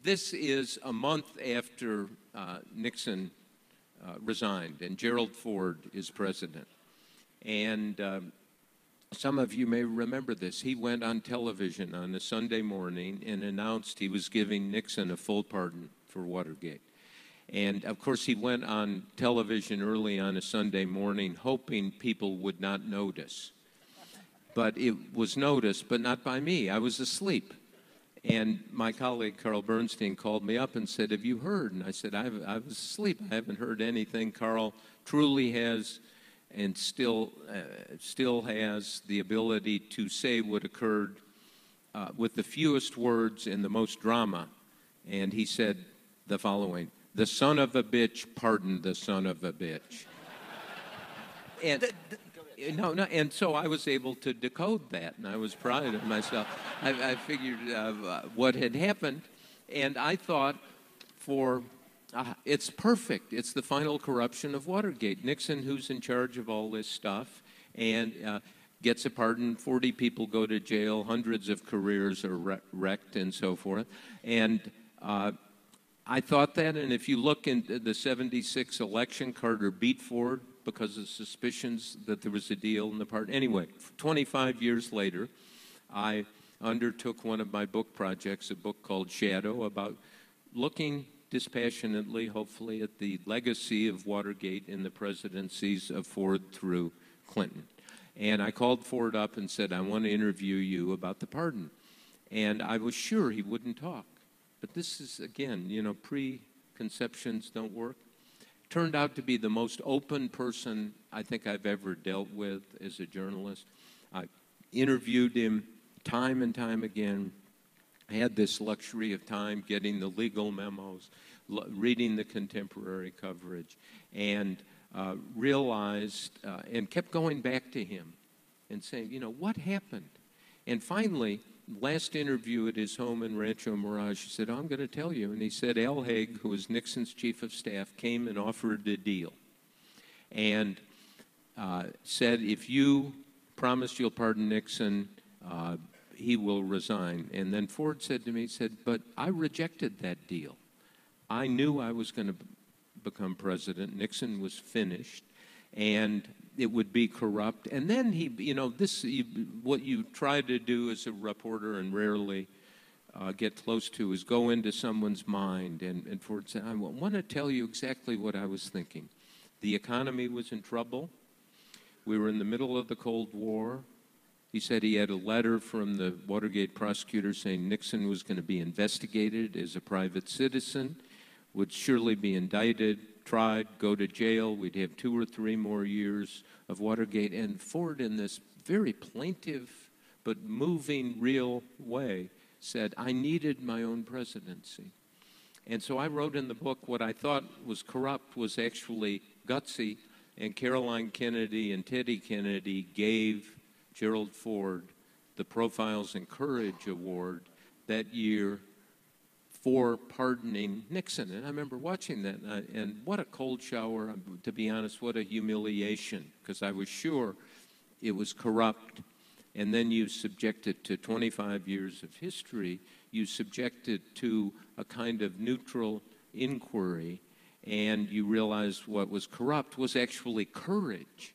this is a month after Nixon resigned, and Gerald Ford is president. And some of you may remember this. He went on television on a Sunday morning and announced he was giving Nixon a full pardon for Watergate. And, of course, he went on television early on a Sunday morning hoping people would not notice. But it was noticed, but not by me. I was asleep. And my colleague, Carl Bernstein, called me up and said, "Have you heard?" And I said, I was asleep. I haven't heard anything. Carl truly has and still has the ability to say what occurred with the fewest words and the most drama. And he said the following: "The son of a bitch pardoned the son of a bitch." And and so I was able to decode that, and I was proud of myself. I figured what had happened, and I thought, it's perfect. It's the final corruption of Watergate. Nixon, who's in charge of all this stuff, and gets a pardon. 40 people go to jail. Hundreds of careers are wrecked, and so forth. And I thought that, and if you look into the '76 election, Carter beat Ford because of suspicions that there was a deal in the pardon. Anyway, 25 years later, I undertook one of my book projects, a book called Shadow, about looking dispassionately, hopefully, at the legacy of Watergate in the presidencies of Ford through Clinton. And I called Ford up and said, "I want to interview you about the pardon." And I was sure he wouldn't talk. But this is, again, preconceptions don't work. Turned out to be the most open person I think I've ever dealt with as a journalist. I interviewed him time and time again. I had this luxury of time getting the legal memos, reading the contemporary coverage, and realized and kept going back to him and saying, what happened? And finally, last interview at his home in Rancho Mirage, he said, "I'm going to tell you." And he said, Al Haig, who was Nixon's chief of staff, came and offered a deal and said, "If you promise you'll pardon Nixon, he will resign." And then Ford said to me, he said, "But I rejected that deal. I knew I was going to become president. Nixon was finished, and it would be corrupt." And then what you try to do as a reporter and rarely get close to is go into someone's mind. And Ford said, "I want to tell you exactly what I was thinking. The economy was in trouble. We were in the middle of the Cold War." He said he had a letter from the Watergate prosecutor saying Nixon was going to be investigated as a private citizen, would surely be indicted, tried, go to jail. We'd have 2 or 3 more years of Watergate. And Ford, in this very plaintive but moving, real way, said, "I needed my own presidency." And so I wrote in the book what I thought was corrupt was actually gutsy, and Caroline Kennedy and Teddy Kennedy gave Gerald Ford the Profiles in Courage Award that year for pardoning Nixon. And I remember watching that, and what a cold shower, to be honest, what a humiliation, because I was sure it was corrupt. And then you subject it to 25 years of history, you subject it to a kind of neutral inquiry, and you realize what was corrupt was actually courage.